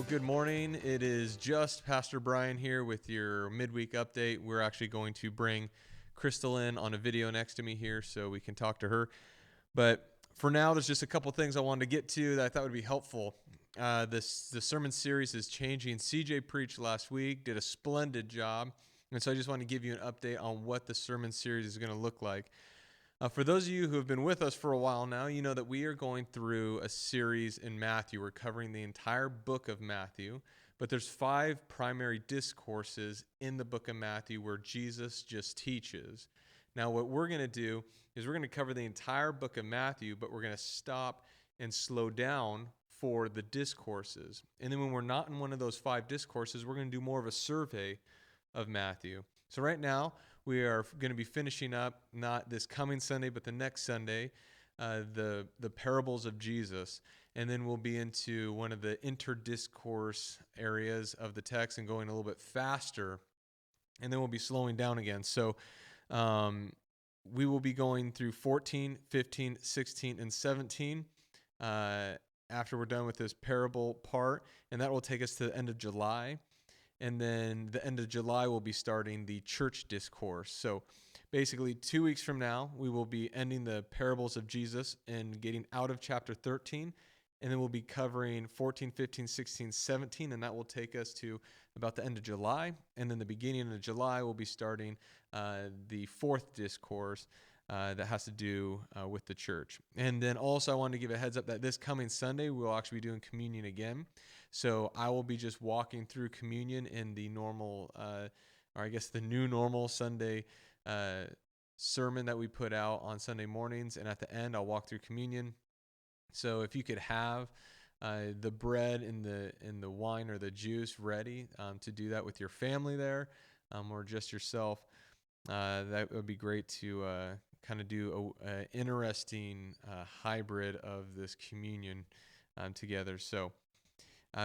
Good morning. It is just Pastor Bryan here with your midweek update. We're actually going to bring Crystal in on a video next to me here so we can talk to her. But for now, there's just a couple things I wanted to get to that I thought would be helpful. The sermon series is changing. CJ preached last week, did a splendid job. And so I just want to give you an update on what the sermon series is going to look like. For those of you who have been with us for a while now, you know that we are going through a series in Matthew. We're covering the entire book of Matthew, but there's 5 primary discourses in the book of Matthew where Jesus just teaches. Now, what we're going to do is we're going to cover the entire book of Matthew, but we're going to stop and slow down for the discourses. And then when we're not in one of those 5 discourses, we're going to do more of a survey of Matthew. So right now, we are going to be finishing up, not this coming Sunday, but the next Sunday, the parables of Jesus. And then we'll be into one of the interdiscourse areas of the text and going a little bit faster. And then we'll be slowing down again. So we will be going through 14, 15, 16, and 17 after we're done with this parable part. And that will take us to the end of July. And then the end of July, we'll be starting the church discourse. So basically 2 weeks from now, we will be ending the parables of Jesus and getting out of chapter 13. And then we'll be covering 14, 15, 16, 17. And that will take us to about the end of July. And then the beginning of July, we'll be starting the 4th discourse that has to do with the church. And then also I wanted to give a heads up that this coming Sunday, we'll actually be doing communion again. So I will be just walking through communion in the normal, or I guess the new normal Sunday sermon that we put out on Sunday mornings. And at the end, I'll walk through communion. So if you could have the bread and the wine or the juice ready to do that with your family there, or just yourself, that would be great to kind of do an interesting hybrid of this communion together. So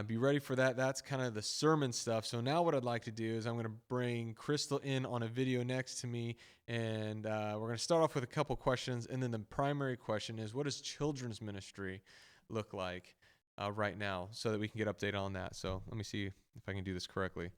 be ready for that. That's kind of the sermon stuff. So now what I'd like to do is I'm going to bring Crystal in on a video next to me, and we're going to start off with a couple questions. And then the primary question is, what does children's ministry look like right now, so that we can get update on that. So let me see if I can do this correctly.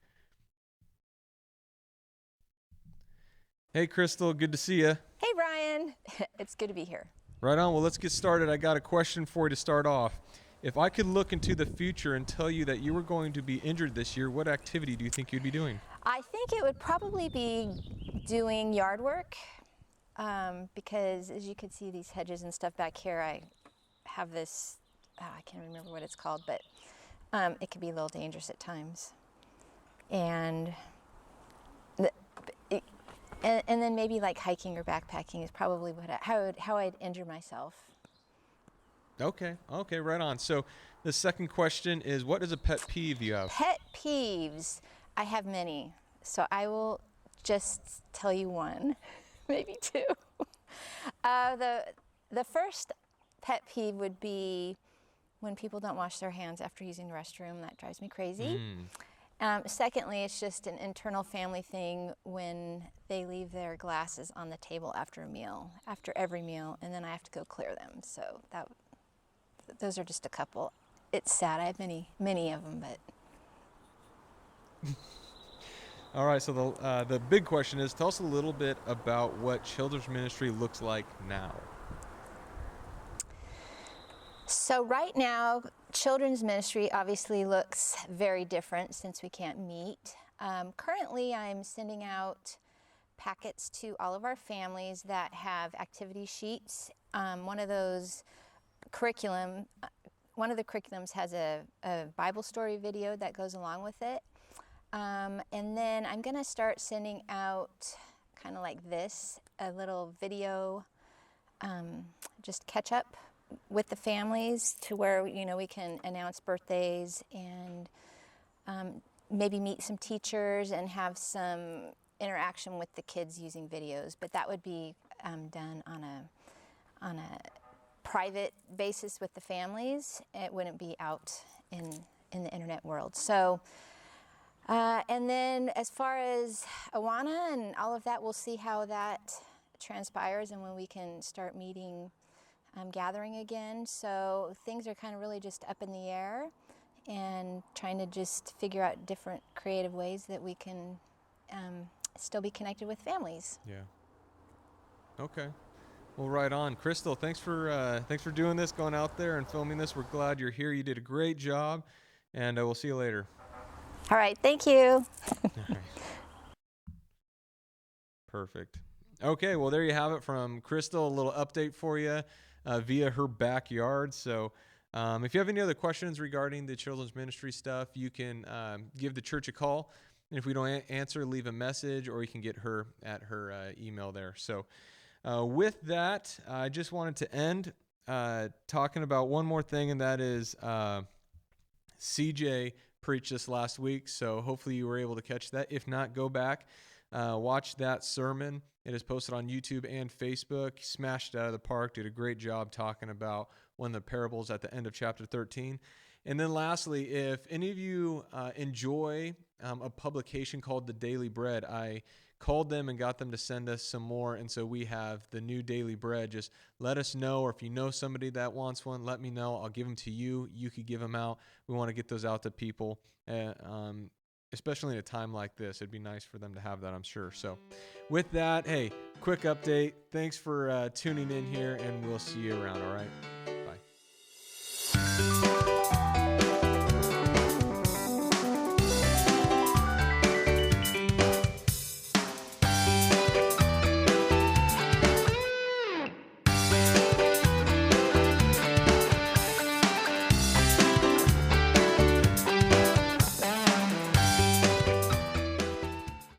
Hey, Crystal, good to see you. Hey, Bryan. It's good to be here. Right on. Well, let's get started. I got a question for you to start off. If I could look into the future and tell you that you were going to be injured this year, what activity do you think you'd be doing? I think it would probably be doing yard work because, as you can see, these hedges and stuff back here, I have this, I can't remember what it's called, but it can be a little dangerous at times. And then maybe like hiking or backpacking is probably how I'd injure myself. Okay, right on. So the second question is, what is a pet peeve you have? Pet peeves, I have many. So I will just tell you one, maybe 2. The first pet peeve would be when people don't wash their hands after using the restroom. That drives me crazy. Secondly, it's just an internal family thing when they leave their glasses on the table after every meal, and then I have to go clear them. So those are just a couple. It's sad. I have many of them, but. All right, so the big question is, tell us a little bit about what children's ministry looks like now. So right now, children's ministry obviously looks very different since we can't meet. Currently, I'm sending out packets to all of our families that have activity sheets. One of the curriculums has a Bible story video that goes along with it. And then I'm going to start sending out kind of like this, a little video, just catch up with the families to where, we can announce birthdays and maybe meet some teachers and have some interaction with the kids using videos. But that would be done on a private basis with the families. It wouldn't be out in the internet world. So, and then as far as Awana and all of that, we'll see how that transpires and when we can start meeting, gathering again. So things are kind of really just up in the air. and trying to just figure out different creative ways that we can still be connected with families. Yeah. Okay. Well, right on. Crystal, thanks for doing this, going out there and filming this. We're glad you're here. You did a great job, and we'll see you later. All right, thank you. All right. Perfect. Okay, well, there you have it from Crystal, a little update for you via her backyard. So if you have any other questions regarding the children's ministry stuff, you can give the church a call. And if we don't answer, leave a message, or you can get her at her email there. So with that, I just wanted to end talking about one more thing, and that is CJ preached this last week. So hopefully you were able to catch that. If not, go back. Watch that sermon. It is posted on YouTube and Facebook. He smashed it out of the park. Did a great job talking about one of the parables at the end of chapter 13. And then lastly, if any of you enjoy a publication called The Daily Bread, I called them and got them to send us some more. And so we have the new Daily Bread. Just let us know, or if you know somebody that wants one, let me know. I'll give them to you. You could give them out. We want to get those out to people. Especially in a time like this, it'd be nice for them to have that, I'm sure. So with that, hey, quick update. Thanks for tuning in here, and we'll see you around, all right? Bye.